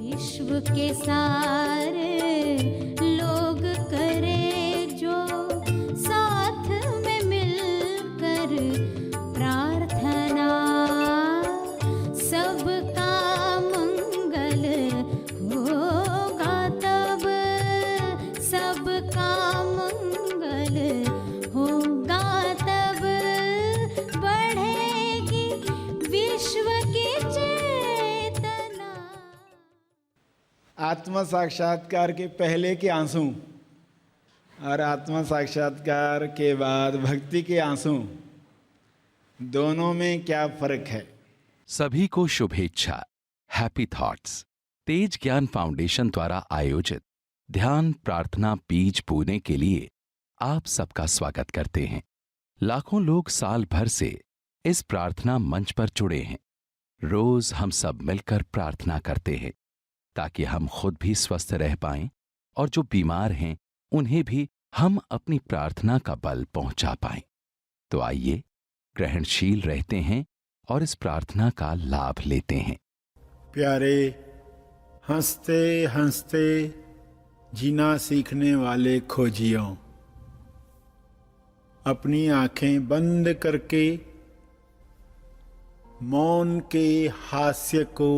विश्व के सारे लोग करे जो साथ में मिलकर प्रार्थना, सबका मंगल होगा तब, सबका मंगल होगा तब, बढ़ेगी विश्व की चेतना। आत्म साक्षात्कार के पहले के आंसू और आत्म साक्षात्कार के बाद भक्ति के आंसू, दोनों में क्या फर्क है? सभी को शुभेच्छा। हैप्पी थॉट्स तेज ज्ञान फाउंडेशन द्वारा आयोजित ध्यान प्रार्थना बीज बोने के लिए आप सबका स्वागत करते हैं। लाखों लोग साल भर से इस प्रार्थना मंच पर जुड़े हैं। रोज हम सब मिलकर प्रार्थना करते हैं ताकि हम खुद भी स्वस्थ रह पाएं और जो बीमार हैं उन्हें भी हम अपनी प्रार्थना का बल पहुंचा पाएं। तो आइए ग्रहणशील रहते हैं और इस प्रार्थना का लाभ लेते हैं। प्यारे, हंसते हंसते जीना सीखने वाले खोजियों, अपनी आंखें बंद करके मौन के हास्य को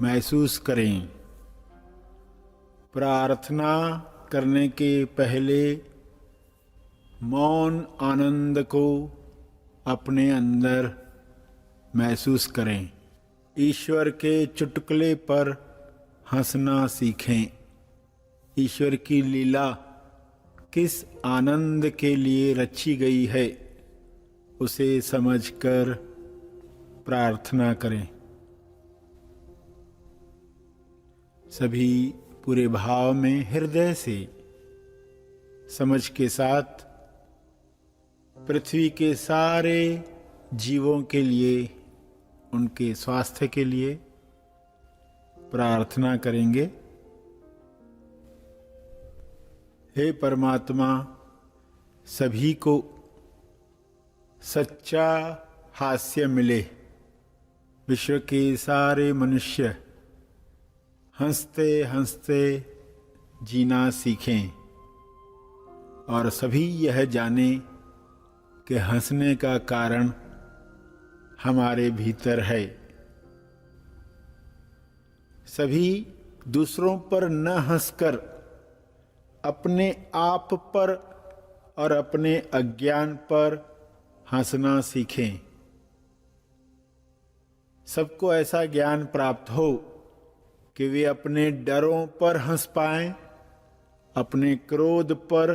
महसूस करें। प्रार्थना करने के पहले मौन आनंद को अपने अंदर महसूस करें। ईश्वर के चुटकुले पर हंसना सीखें। ईश्वर की लीला किस आनंद के लिए रची गई है, उसे समझकर प्रार्थना करें। सभी पूरे भाव में हृदय से समझ के साथ पृथ्वी के सारे जीवों के लिए, उनके स्वास्थ्य के लिए प्रार्थना करेंगे। हे परमात्मा, सभी को सच्चा हास्य मिले। विश्व के सारे मनुष्य हंसते हंसते जीना सीखें और सभी यह जाने कि हंसने का कारण हमारे भीतर है। सभी दूसरों पर न हंसकर अपने आप पर और अपने अज्ञान पर हंसना सीखें। सबको ऐसा ज्ञान प्राप्त हो कि वे अपने डरों पर हंस पाएं, अपने क्रोध पर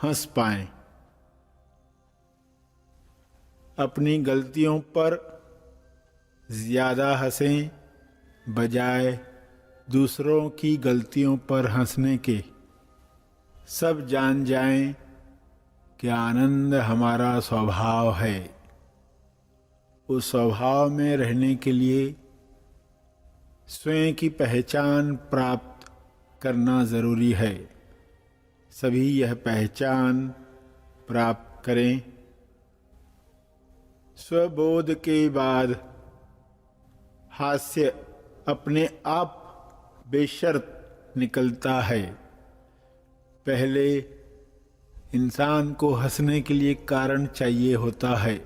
हंस पाएं, अपनी गलतियों पर ज्यादा हंसें बजाय दूसरों की गलतियों पर हंसने के। सब जान जाएं कि आनंद हमारा स्वभाव है। उस स्वभाव में रहने के लिए स्वयं की पहचान प्राप्त करना जरूरी है। सभी यह पहचान प्राप्त करें। स्वबोध के बाद हास्य अपने आप बेशर्त निकलता है। पहले इंसान को हंसने के लिए कारण चाहिए होता है।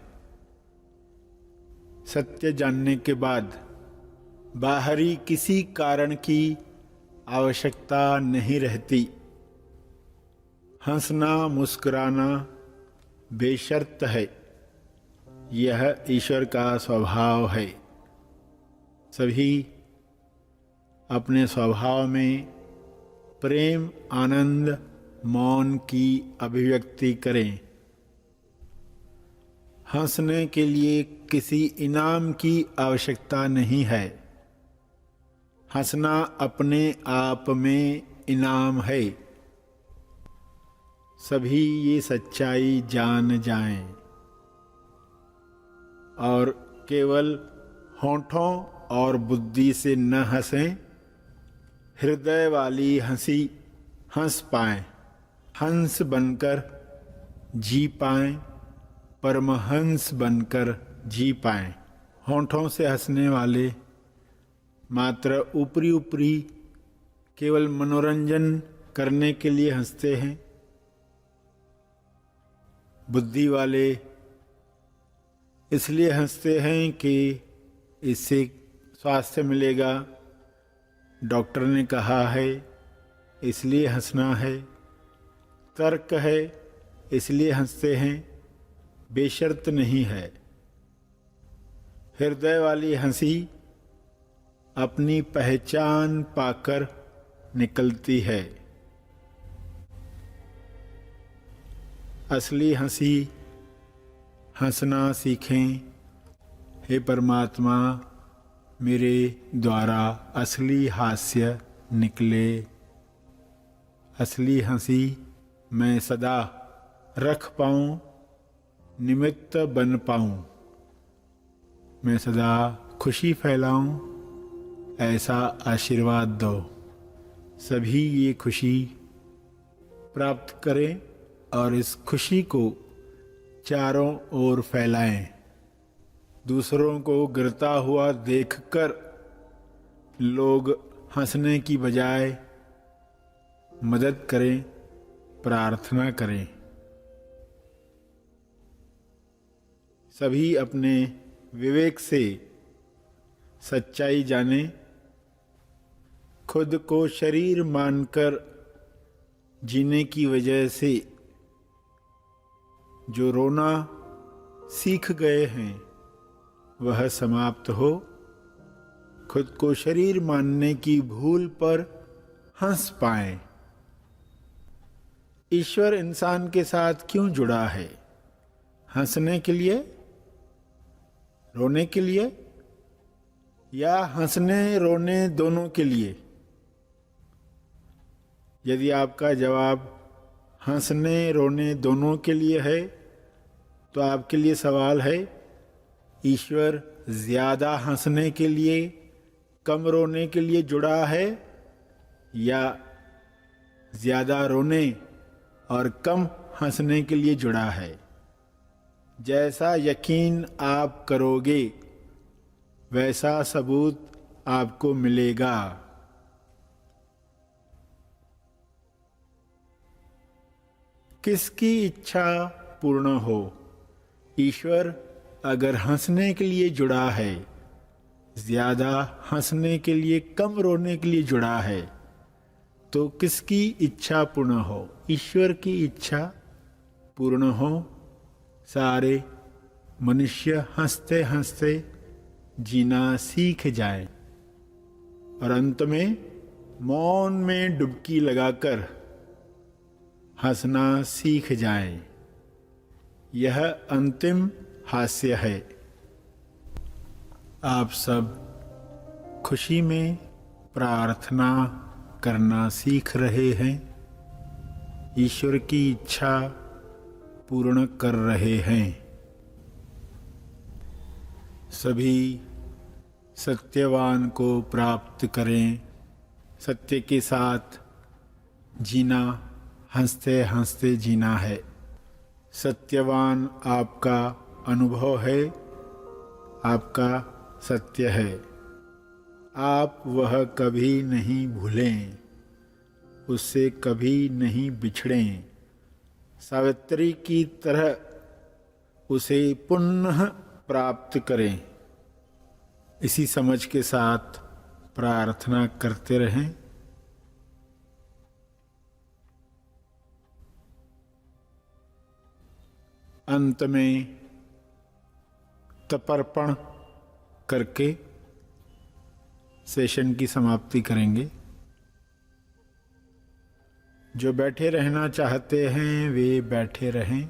सत्य जानने के बाद बाहरी किसी कारण की आवश्यकता नहीं रहती। हंसना मुस्कुराना बेशर्त है। यह ईश्वर का स्वभाव है। सभी अपने स्वभाव में प्रेम, आनंद, मौन की अभिव्यक्ति करें। हंसने के लिए किसी इनाम की आवश्यकता नहीं है। हंसना अपने आप में इनाम है। सभी ये सच्चाई जान जाएं और केवल होंठों और बुद्धि से न हंसें, हृदय वाली हंसी हंस पाएं, हंस बनकर जी पाएं, परमहंस बनकर जी पाएं। होंठों से हंसने वाले मात्र ऊपरी ऊपरी केवल मनोरंजन करने के लिए हंसते हैं। बुद्धि वाले इसलिए हंसते हैं कि इससे स्वास्थ्य मिलेगा, डॉक्टर ने कहा है इसलिए हंसना है, तर्क है इसलिए हंसते हैं, बेशर्त नहीं है। हृदय वाली हंसी अपनी पहचान पाकर निकलती है। असली हंसी हंसना सीखें। हे परमात्मा, मेरे द्वारा असली हास्य निकले, असली हंसी मैं सदा रख पाऊं, निमित्त बन पाऊं, मैं सदा खुशी फैलाऊं, ऐसा आशीर्वाद दो। सभी ये खुशी प्राप्त करें और इस खुशी को चारों ओर फैलाएं। दूसरों को गिरता हुआ देखकर लोग हंसने की बजाय मदद करें, प्रार्थना करें। सभी अपने विवेक से सच्चाई जाने, खुद को शरीर मानकर जीने की वजह से जो रोना सीख गए हैं वह समाप्त हो। खुद को शरीर मानने की भूल पर हंस पाएं। ईश्वर इंसान के साथ क्यों जुड़ा है? हंसने के लिए, रोने के लिए, या हंसने रोने दोनों के लिए? यदि आपका जवाब हंसने रोने दोनों के लिए है तो आपके लिए सवाल है, ईश्वर ज्यादा हंसने के लिए कम रोने के लिए जुड़ा है या ज्यादा रोने और कम हंसने के लिए जुड़ा है? जैसा यकीन आप करोगे वैसा सबूत आपको मिलेगा। किसकी इच्छा पूर्ण हो? ईश्वर अगर हंसने के लिए जुड़ा है, ज्यादा हंसने के लिए कम रोने के लिए जुड़ा है, तो किसकी इच्छा पूर्ण हो? ईश्वर की इच्छा पूर्ण हो, सारे मनुष्य हंसते हंसते जीना सीख जाएं और अंत में मौन में डुबकी लगाकर हंसना सीख जाएं। यह अंतिम हास्य है। आप सब खुशी में प्रार्थना करना सीख रहे हैं, ईश्वर की इच्छा पूर्ण कर रहे हैं। सभी सत्यवान को प्राप्त करें। सत्य के साथ जीना, हंसते हंसते जीना है। सत्यवान आपका अनुभव है, आपका सत्य है। आप वह कभी नहीं भूलें, उससे कभी नहीं बिछड़ें। सावित्री की तरह उसे पुनः प्राप्त करें। इसी समझ के साथ प्रार्थना करते रहें। अंत में तर्पण करके सेशन की समाप्ति करेंगे। जो बैठे रहना चाहते हैं वे बैठे रहें।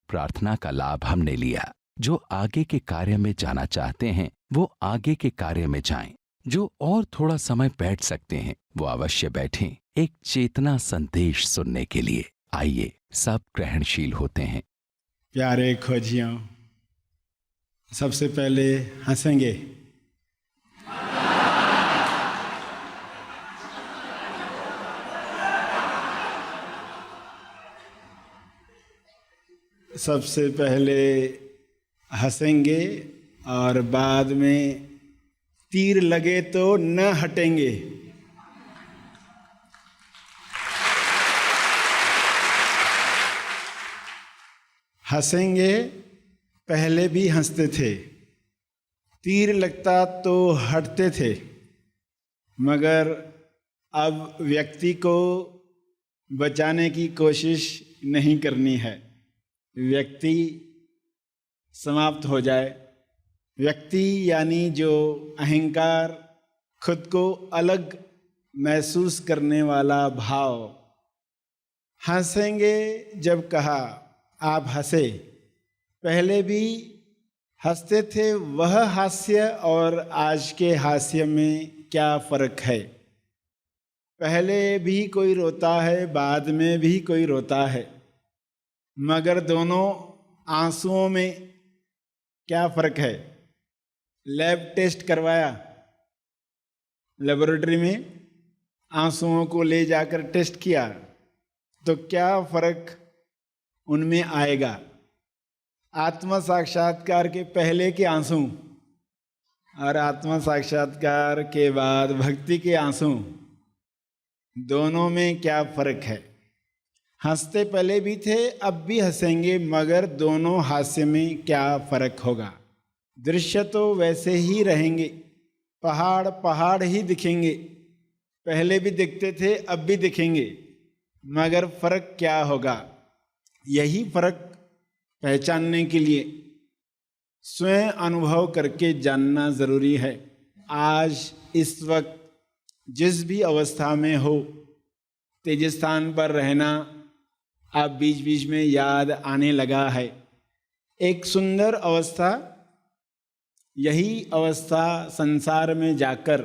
प्रार्थना का लाभ हमने लिया। जो आगे के कार्य में जाना चाहते हैं वो आगे के कार्य में जाएं। जो और थोड़ा समय बैठ सकते हैं वो अवश्य बैठें, एक चेतना संदेश सुनने के लिए। आइए सब ग्रहणशील होते हैं। प्यारे खोजियों, सबसे पहले हंसेंगे। सबसे पहले हंसेंगे और बाद में तीर लगे तो न हटेंगे। हंसेंगे, पहले भी हंसते थे, तीर लगता तो हटते थे, मगर अब व्यक्ति को बचाने की कोशिश नहीं करनी है। व्यक्ति समाप्त हो जाए। व्यक्ति यानी जो अहंकार, खुद को अलग महसूस करने वाला भाव। हंसेंगे जब कहा, आप हंसे, पहले भी हंसते थे। वह हास्य और आज के हास्य में क्या फर्क है? पहले भी कोई रोता है, बाद में भी कोई रोता है, मगर दोनों आंसुओं में क्या फर्क है? लैब टेस्ट करवाया, लेबोरेटरी में आंसुओं को ले जाकर टेस्ट किया, तो क्या फर्क उनमें आएगा? आत्म साक्षात्कार के पहले के आंसू और आत्म साक्षात्कार के बाद भक्ति के आंसू, दोनों में क्या फर्क है? हंसते पहले भी थे, अब भी हंसेंगे, मगर दोनों हास्य में क्या फर्क होगा? दृश्य तो वैसे ही रहेंगे, पहाड़ पहाड़ ही दिखेंगे, पहले भी दिखते थे, अब भी दिखेंगे, मगर फर्क क्या होगा? यही फर्क पहचानने के लिए स्वयं अनुभव करके जानना जरूरी है। आज इस वक्त जिस भी अवस्था में हो, तेज स्थान पर रहना आप बीच बीच में याद आने लगा है। एक सुंदर अवस्था, यही अवस्था संसार में जाकर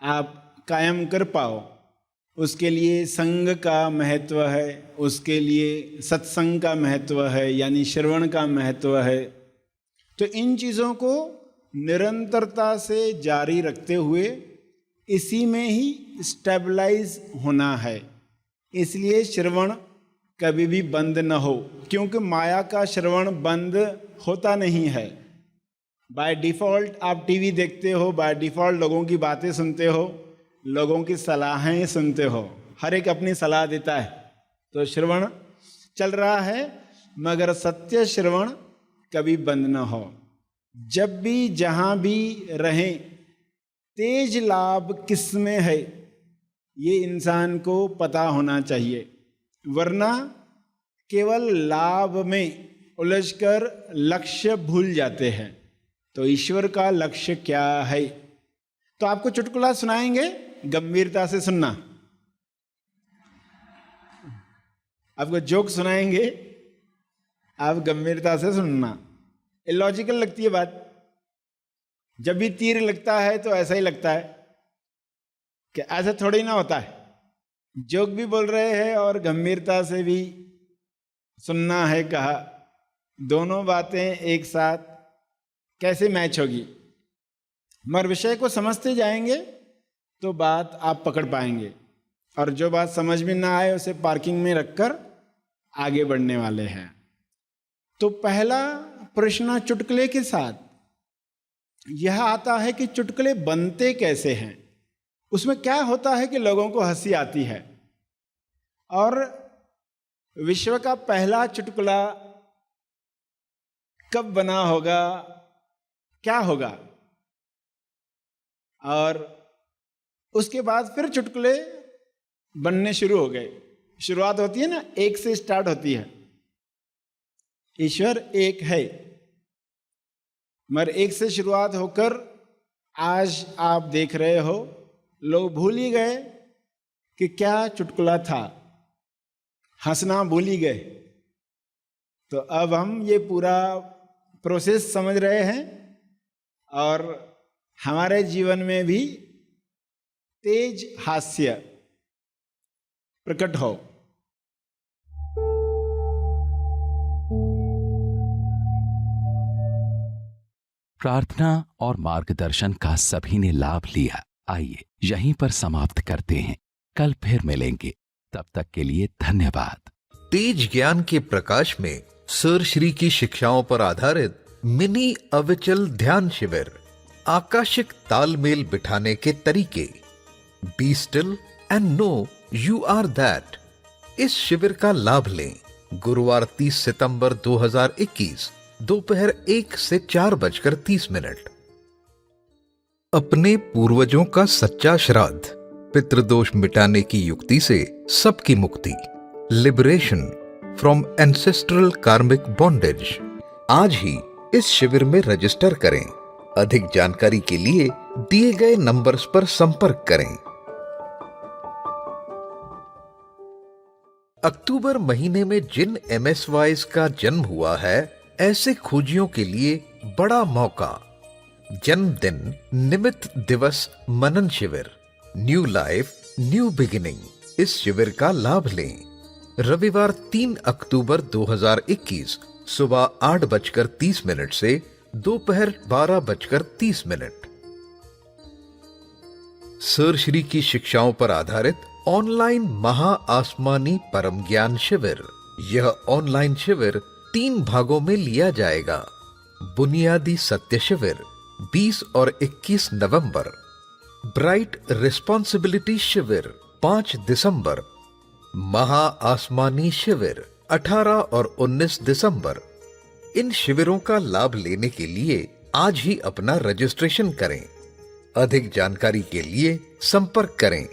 आप कायम कर पाओ, उसके लिए संग का महत्व है, उसके लिए सत्संग का महत्व है, यानी श्रवण का महत्व है। तो इन चीज़ों को निरंतरता से जारी रखते हुए इसी में ही स्टेबलाइज होना है। इसलिए श्रवण कभी भी बंद न हो, क्योंकि माया का श्रवण बंद होता नहीं है। बाय डिफ़ॉल्ट आप टीवी देखते हो, बाय डिफ़ॉल्ट लोगों की बातें सुनते हो, लोगों की सलाहें सुनते हो, हर एक अपनी सलाह देता है, तो श्रवण चल रहा है, मगर सत्य श्रवण कभी बंद न हो। जब भी जहाँ भी रहें, तेज लाभ किस में है ये इंसान को पता होना चाहिए, वरना केवल लाभ में उलझकर लक्ष्य भूल जाते हैं। तो ईश्वर का लक्ष्य क्या है? तो आपको चुटकुला सुनाएंगे, गंभीरता से सुनना। आपको जोक सुनाएंगे, आप गंभीरता से सुनना। इलॉजिकल लगती है बात, जब भी तीर लगता है तो ऐसा ही लगता है कि ऐसा थोड़ी ना होता है। जोक भी बोल रहे हैं और गंभीरता से भी सुनना है कहा, दोनों बातें एक साथ कैसे मैच होगी? मगर विषय को समझते जाएंगे तो बात आप पकड़ पाएंगे, और जो बात समझ में ना आए उसे पार्किंग में रखकर आगे बढ़ने वाले हैं। तो पहला प्रश्न चुटकुले के साथ यह आता है कि चुटकुले बनते कैसे हैं? उसमें क्या होता है कि लोगों को हंसी आती है? और विश्व का पहला चुटकुला कब बना होगा, क्या होगा? और उसके बाद फिर चुटकुले बनने शुरू हो गए। शुरुआत होती है ना, एक से स्टार्ट होती है। ईश्वर एक है, मगर एक से शुरुआत होकर आज आप देख रहे हो, लोग भूल ही गए कि क्या चुटकुला था, हंसना भूल ही गए। तो अब हम ये पूरा प्रोसेस समझ रहे हैं और हमारे जीवन में भी तेज हास्य प्रकट हो। प्रार्थना और मार्गदर्शन का सभी ने लाभ लिया। आइए यहीं पर समाप्त करते हैं, कल फिर मिलेंगे, तब तक के लिए धन्यवाद। तेज ज्ञान के प्रकाश में सर श्री की शिक्षाओं पर आधारित मिनी अविचल ध्यान शिविर, आकाशिक तालमेल बिठाने के तरीके, be still and know you are that. इस शिविर का लाभ लें। गुरुवार 30 सितंबर 2021 दोपहर 1 से 4:30। अपने पूर्वजों का सच्चा श्राद्ध, पितृदोष मिटाने की युक्ति से सबकी मुक्ति, liberation from ancestral karmic bondage. आज ही इस शिविर में रजिस्टर करें। अधिक जानकारी के लिए दिए गए नंबर्स पर संपर्क करें। अक्टूबर महीने में जिन MSYs का जन्म हुआ है, ऐसे खोजियों के लिए बड़ा मौका। जन्मदिन निमित्त दिवस मनन शिविर, न्यू लाइफ न्यू बिगिनिंग। इस शिविर का लाभ लें। रविवार 3 अक्टूबर 2021 सुबह 8:30 से दोपहर 12:30। सर श्री की शिक्षाओं पर आधारित ऑनलाइन महा आसमानी परम ज्ञान शिविर। यह ऑनलाइन शिविर 3 भागों में लिया जाएगा। बुनियादी सत्य शिविर 20 और 21 नवंबर, ब्राइट रिस्पॉन्सिबिलिटी शिविर 5 दिसंबर, महा आसमानी शिविर 18 और 19 दिसंबर। इन शिविरों का लाभ लेने के लिए आज ही अपना रजिस्ट्रेशन करें। अधिक जानकारी के लिए संपर्क करें